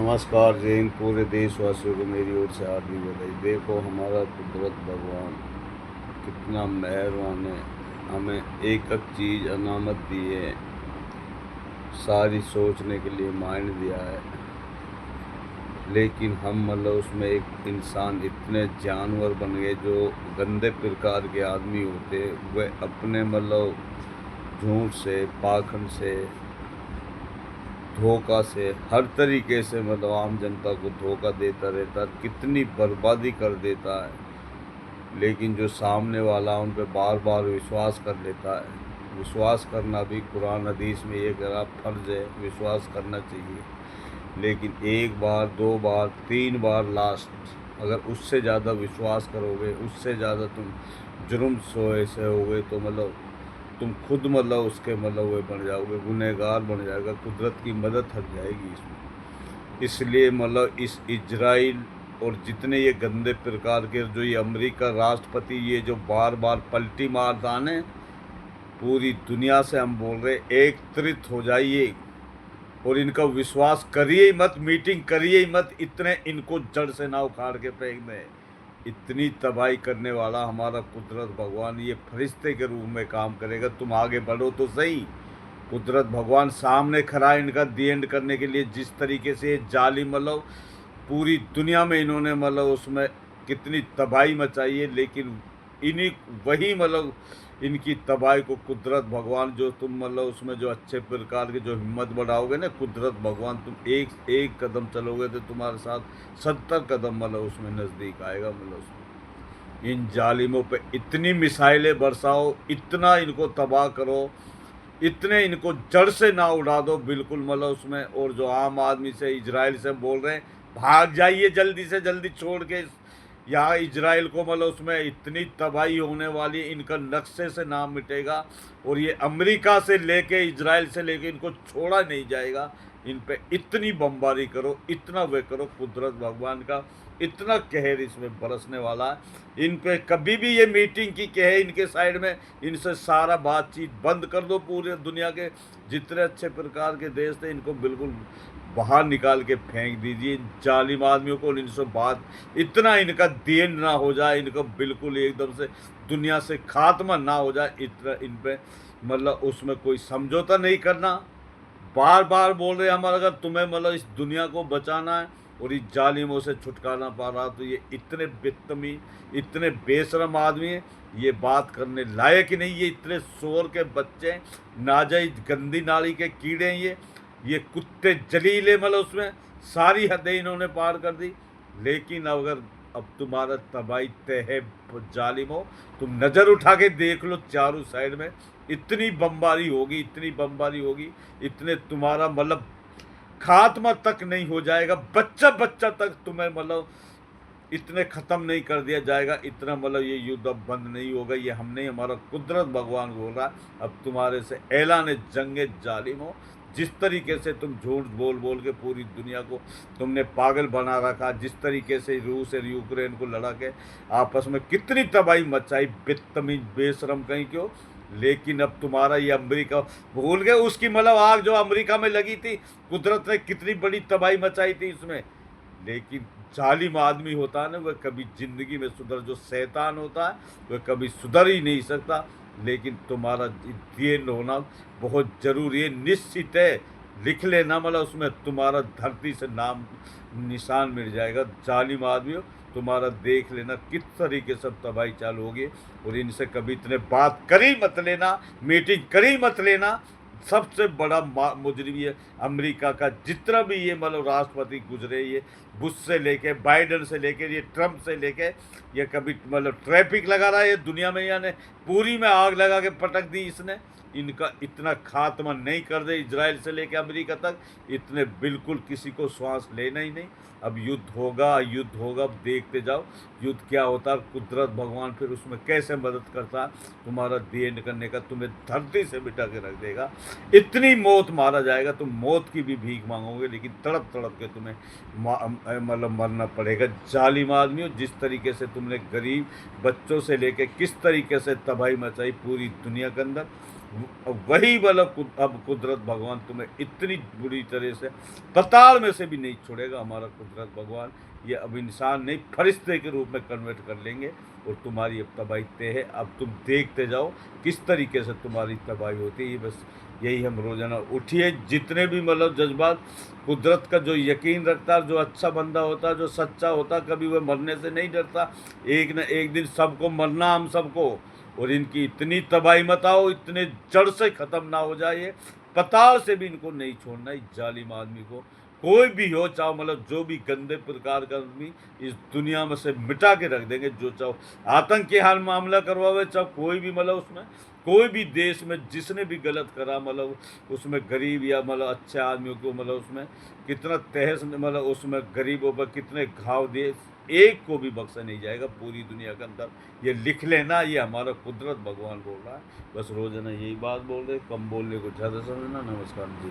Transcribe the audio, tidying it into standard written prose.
नमस्कार जय हिंद। पूरे देशवासियों को मेरी ओर से हार्दिक बधाई। देखो हमारा कुदरत भगवान कितना मेहरबान है, हमें एक एक चीज़ अनामत दी है, सारी सोचने के लिए माइंड दिया है। लेकिन हम मतलब उसमें एक इंसान इतने जानवर बन गए जो गंदे प्रकार के आदमी होते, वह अपने मतलब झूठ से, पाखंड से, धोखा से, हर तरीके से मतलब आम जनता को धोखा देता रहता है, कितनी बर्बादी कर देता है। लेकिन जो सामने वाला उन पे बार बार विश्वास कर लेता है। विश्वास करना भी कुरान हदीस में ये करा फर्ज है, विश्वास करना चाहिए। लेकिन एक बार, दो बार, तीन बार लास्ट, अगर उससे ज़्यादा विश्वास करोगे, उससे ज़्यादा तुम जुर्म सोए से होगे तो मतलब तुम खुद मतलब उसके मतलब वे बन जाओगे, गुनहगार बन जाएगा, कुदरत की मदद हट जाएगी इसमें। इसलिए मतलब इस इजराइल और जितने ये गंदे प्रकार के जो ये अमेरिका राष्ट्रपति ये जो बार बार पलटी मारता है, पूरी दुनिया से हम बोल रहे एकत्रित हो जाइए और इनका विश्वास करिए ही मत, मीटिंग करिए ही मत, इतने इनको जड़ से ना उखाड़ के फेंक दें। इतनी तबाही करने वाला हमारा कुदरत भगवान ये फरिश्ते के रूप में काम करेगा। तुम आगे बढ़ो तो सही। कुदरत भगवान सामने खड़ा है इनका दी एंड करने के लिए। जिस तरीके से जाली मतलब पूरी दुनिया में इन्होंने मतलब उसमें कितनी तबाही मचाई है, लेकिन इन्हीं वही मतलब इनकी तबाही को कुदरत भगवान जो तुम मतलब उसमें जो अच्छे प्रकार के जो हिम्मत बढ़ाओगे ना, कुदरत भगवान तुम एक एक कदम चलोगे तो तुम्हारे साथ 70 कदम मतलब उसमें नज़दीक आएगा। मतलब उसमें इन जालिमों पे इतनी मिसाइलें बरसाओ, इतना इनको तबाह करो, इतने इनको जड़ से ना उड़ा दो बिल्कुल मतलब उसमें। और जो आम आदमी से इजराइल से बोल रहे हैं भाग जाइए जल्दी से जल्दी छोड़ के यहाँ इजराइल को, मतलब उसमें इतनी तबाही होने वाली, इनका नक्शे से नाम मिटेगा। और ये अमेरिका से लेके इजराइल से लेके इनको छोड़ा नहीं जाएगा। इन पे इतनी बमबारी करो, इतना वे करो, कुदरत भगवान का इतना कहर इसमें बरसने वाला है। इन पे कभी भी ये मीटिंग की कहे इनके साइड में, इनसे सारा बातचीत बंद कर दो। पूरे दुनिया के जितने अच्छे प्रकार के देश थे इनको बिल्कुल बाहर निकाल के फेंक दीजिए। जालिम आदमियों को इनसे बात इतना इनका देन ना हो जाए, इनको बिल्कुल एकदम से दुनिया से खात्मा ना हो जाए, इतना इन पे मतलब उसमें कोई समझौता नहीं करना। बार बार बोल रहे हमारा अगर तुम्हें मतलब इस दुनिया को बचाना है और इस जालिमों से छुटकारा पा रहा, तो ये इतने बेतमीज, इतने बेशरम आदमी हैं, ये बात करने लायक ही नहीं। ये इतने शोर के बच्चे हैं, नाजायज गंदी नाली के कीड़े हैं ये कुत्ते जलीले, मतलब उसमें सारी हदें इन्होंने पार कर दी। लेकिन अगर अब तुम्हारा तबाही तय है जालिमो, तुम नज़र उठा के देख लो चारों साइड में, इतनी बमबारी होगी, इतनी बमबारी होगी, इतने तुम्हारा मतलब खात्मा तक नहीं हो जाएगा, बच्चा बच्चा तक तुम्हें मतलब इतने ख़त्म नहीं कर दिया जाएगा। इतना मतलब ये युद्ध अब बंद नहीं होगा। ये हम नहीं, हमारा कुदरत भगवान बोल रहा है अब तुम्हारे से ऐलान जंगे जालिमो। जिस तरीके से तुम झूठ बोल बोल के पूरी दुनिया को तुमने पागल बना रखा, जिस तरीके से रूस और यूक्रेन को लड़ा के आपस में कितनी तबाही मचाई, बेतमीज बेशरम कहीं क्यों। लेकिन अब तुम्हारा ये अमेरिका भूल गए उसकी मतलब आग जो अमेरिका में लगी थी, कुदरत ने कितनी बड़ी तबाही मचाई थी इसमें। लेकिन जालिम आदमी होता है ना, वह कभी ज़िंदगी में सुधर, जो शैतान होता है वह कभी सुधर ही नहीं सकता। लेकिन तुम्हारा देन होना बहुत ज़रूरी है, निश्चित है। लिख लेना, मतलब उसमें तुम्हारा धरती से नाम निशान मिल जाएगा। जालिम आदमी हो तुम्हारा, देख लेना किस तरीके से तबाही चालू होगी। और इनसे कभी इतने बात करी मत लेना, मीटिंग करी मत लेना। सबसे बड़ा मुजरिम ये अमेरिका का जितना भी ये मतलब राष्ट्रपति गुजरे, ये बुश से लेके, बाइडन से लेके, ये ट्रम्प से लेके, ये कभी मतलब ट्रैफिक लगा रहा है ये दुनिया में, यानी पूरी में आग लगा के पटक दी इसने। इनका इतना खात्मा नहीं कर दे इजराइल से लेके अमेरिका तक, इतने बिल्कुल किसी को श्वास लेना ही नहीं। अब युद्ध होगा, युद्ध होगा, अब देखते जाओ युद्ध क्या होता है। कुदरत भगवान फिर उसमें कैसे मदद करता है तुम्हारा देन करने का, तुम्हें धरती से बिठा के रख देगा। इतनी मौत मारा जाएगा, तुम मौत की भी भीख मांगोगे, लेकिन तड़प तड़प के तुम्हें मतलब मरना पड़ेगा। जालिम आदमी हो, जिस तरीके से तुमने गरीब बच्चों से लेके किस तरीके से तबाही मचाई पूरी दुनिया के अंदर, वही मतलब अब कुदरत भगवान तुम्हें इतनी बुरी तरह से पताल में से भी नहीं छोड़ेगा। हमारा कुदरत भगवान ये अब इंसान नहीं, फरिश्ते के रूप में कन्वर्ट कर लेंगे और तुम्हारी अब तबाही तय है। अब तुम देखते जाओ किस तरीके से तुम्हारी तबाही होती है। ये बस यही हम रोजाना उठिए, जितने भी मतलब जज्बात, कुदरत का जो यकीन रखता है, जो अच्छा बंदा होता है, जो सच्चा होता है, कभी वह मरने से नहीं डरता। एक न एक दिन सबको मरना, हम सबको। और इनकी इतनी तबाही मत आओ, इतने जड़ से ख़त्म ना हो जाए, ये पताल से भी इनको नहीं छोड़ना। इस जालिम आदमी को कोई भी हो, चाहो मतलब जो भी गंदे प्रकार का आदमी, इस दुनिया में से मिटा के रख देंगे। जो चाहो आतंक के हाल मामला करवावे, चाहे कोई भी मतलब उसमें कोई भी देश में जिसने भी गलत करा, मतलब उसमें गरीब या मतलब अच्छे आदमियों को मतलब उसमें कितना तहस, मतलब उसमें गरीबों पर कितने घाव दिए, एक को भी बख्शा नहीं जाएगा पूरी दुनिया के अंदर। ये लिख लेना, ये हमारा कुदरत भगवान बोल रहा है। बस रोजाना यही बात बोल रहे, कम बोलने को ज़्यादा समझना। नमस्कार जी।